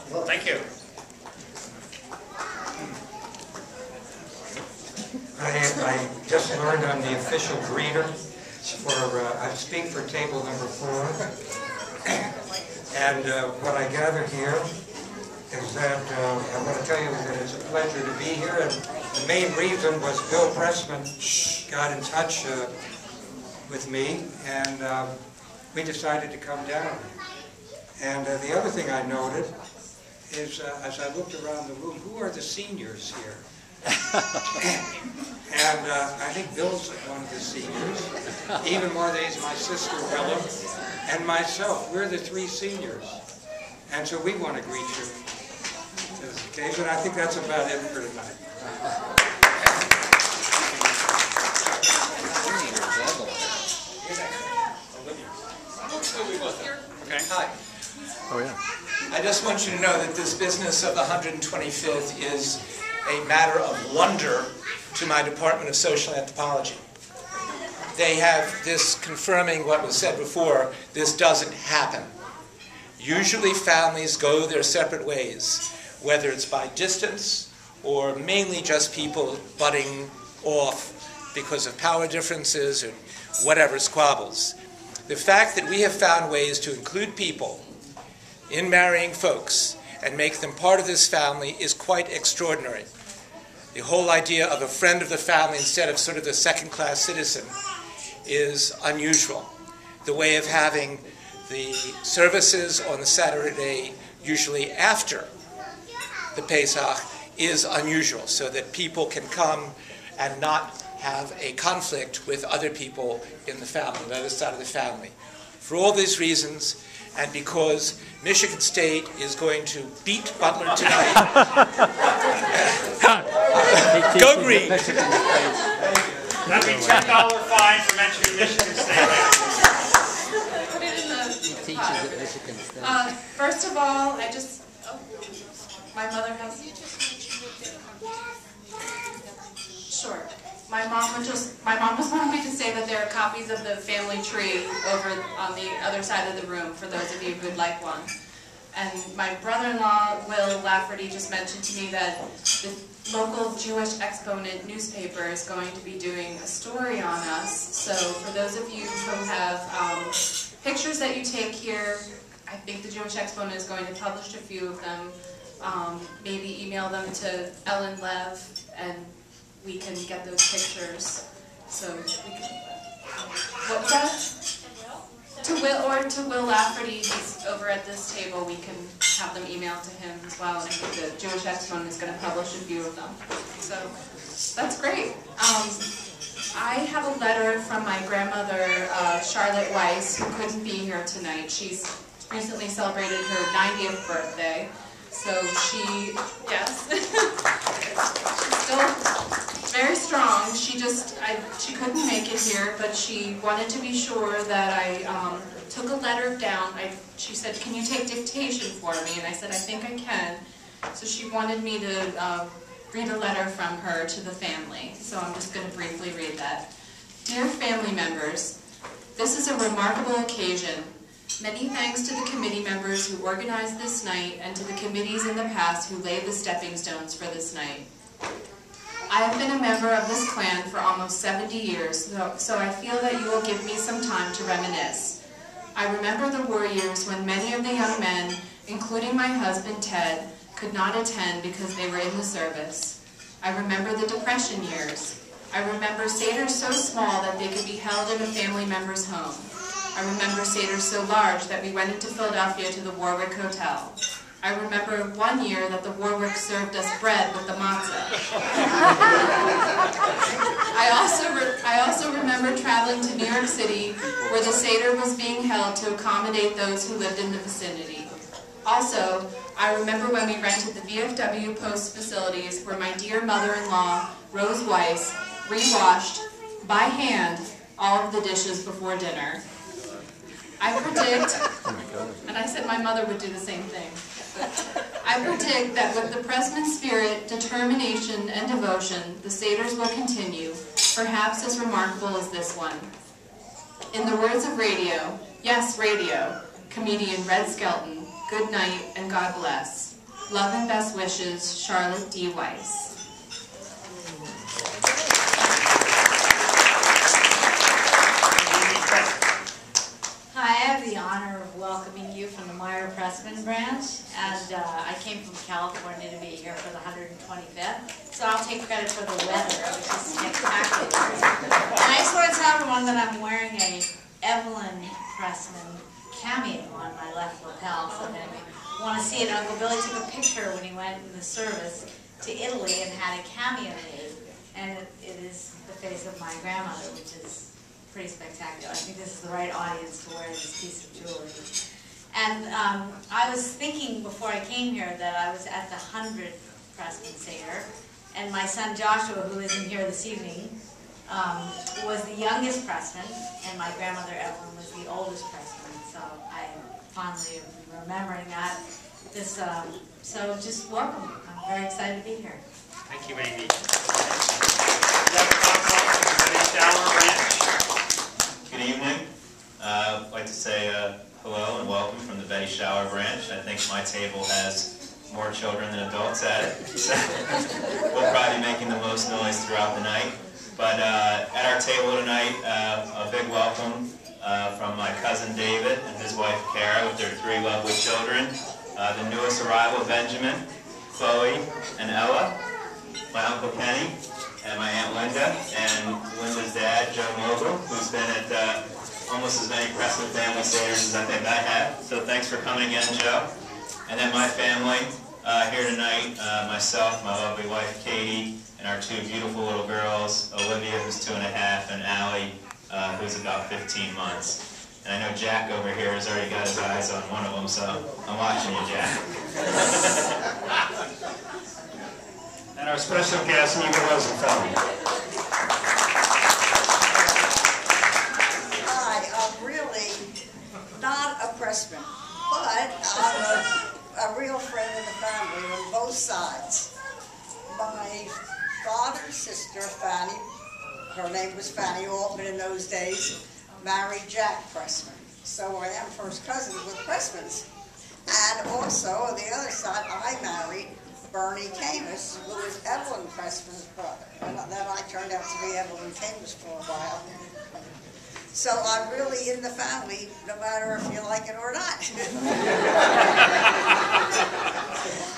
Thank you. I just learned I'm the official greeter for, I speak for table number 4. And what I gather here is that I want to tell you that it's a pleasure to be here. And the main reason was Bill Pressman got in touch with me, and we decided to come down. And the other thing I noted is, as I looked around the room, who are the seniors here? And I think Bill's one of the seniors. Even more than he's my sister Willa, and myself. We're the 3 seniors. And so we want to greet you to this occasion. I think that's about it for tonight. Okay. Hi. Oh, yeah. I just want you to know that this business of the 125th is a matter of wonder to my Department of Social Anthropology. They have this confirming what was said before, this doesn't happen. Usually families go their separate ways, whether it's by distance or mainly just people butting off because of power differences or whatever squabbles. The fact that we have found ways to include people in marrying folks and make them part of this family is quite extraordinary. The whole idea of a friend of the family instead of sort of the second-class citizen is unusual. The way of having the services on the Saturday, usually after the Pesach, is unusual, so that people can come and not have a conflict with other people in the family, the other side of the family. For all these reasons, and because Michigan State is going to beat Butler tonight, go Green! That'd be $10 fine for mentioning Michigan State. Put it in the He teaches at Michigan State. First of all, I just, my mother has, sure. My mom was wanting me to say that there are copies of the family tree over on the other side of the room for those of you who would like one. And my brother-in-law, Will Lafferty, just mentioned to me that the local Jewish Exponent newspaper is going to be doing a story on us. So for those of you who have pictures that you take here, I think the Jewish Exponent is going to publish a few of them. Maybe email them to Ellen Lev, and we can get those pictures. So we can, what's that? To Will Lafferty, he's over at this table. We can have them emailed to him as well. And I think the Jewish Exponent is going to publish a few of them. So that's great. I have a letter from my grandmother, Charlotte Weiss, who couldn't be here tonight. She's recently celebrated her 90th birthday. So she, yes, she's still very strong. She couldn't make it here, but she wanted to be sure that I took a letter down. She said, "Can you take dictation for me?" And I said, "I think I can." So she wanted me to read a letter from her to the family. So I'm just going to briefly read that. Dear family members, this is a remarkable occasion. Many thanks to the committee members who organized this night and to the committees in the past who laid the stepping stones for this night. I have been a member of this clan for almost 70 years, so I feel that you will give me some time to reminisce. I remember the war years when many of the young men, including my husband Ted, could not attend because they were in the service. I remember the Depression years. I remember Seders so small that they could be held in a family member's home. I remember Seder so large that we went into Philadelphia to the Warwick Hotel. I remember one year that the Warwick served us bread with the matzah. I also remember traveling to New York City where the Seder was being held to accommodate those who lived in the vicinity. Also, I remember when we rented the VFW Post facilities where my dear mother-in-law, Rose Weiss, rewashed by hand all of the dishes before dinner. I predict, and I said my mother would do the same thing, I predict that with the Pressman spirit, determination, and devotion, the Seders will continue, perhaps as remarkable as this one. In the words of radio, yes, radio, comedian Red Skelton, good night and God bless. Love and best wishes, Charlotte D. Weiss. Hi, I have the honor of welcoming you from the Meyer Pressman branch, and I came from California to be here for the 125th, so I'll take credit for the weather, which is spectacular. And I just want to tell everyone that I'm wearing a Evelyn Pressman cameo on my left lapel, so that if you want to see it, Uncle Billy took a picture when he went in the service to Italy and had a cameo made, and it is the face of my grandmother, which is pretty spectacular. I think this is the right audience to wear this piece of jewelry. And I was thinking before I came here that I was at the 100th Pressman Seder, and my son Joshua, who isn't here this evening, was the youngest Pressman, and my grandmother Evelyn was the oldest Pressman. So I fondly am remembering that. So just welcome. I'm very excited to be here. Thank you, Amy. Good evening. I'd like to say hello and welcome from the Betty Shower branch. I think my table has more children than adults at it, so we'll probably be making the most noise throughout the night. But at our table tonight, a big welcome from my cousin David and his wife Kara with their 3 lovely children. The newest arrival, Benjamin, Chloe, and Ella. My Uncle Kenny, and my Aunt Linda, and Linda's dad, Joe Mogul, who's been at almost as many Pressman family Seders as I think I have. So thanks for coming again, Joe. And then my family here tonight, myself, my lovely wife, Katie, and our 2 beautiful little girls, Olivia, who's 2 1/2, and Allie, who's about 15 months. And I know Jack over here has already got his eyes on one of them, so I'm watching you, Jack. And our special guest, Neva Rosenfeld. Hi, I'm really not a Pressman, but I'm a real friend of the family on both sides. My father's sister, Fanny, her name was Fanny Altman in those days, married Jack Pressman. So I am first cousins with Pressmans. And also, on the other side, I married Bernie Camus, who was Evelyn Pressman's brother. And then I turned out to be Evelyn Camus for a while. So I'm really in the family, no matter if you like it or not.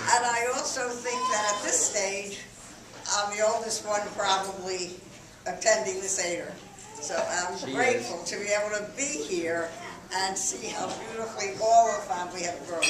And I also think that at this stage, I'm the oldest one probably attending the Seder. So I'm grateful to be able to be here and see how beautifully all the family have grown.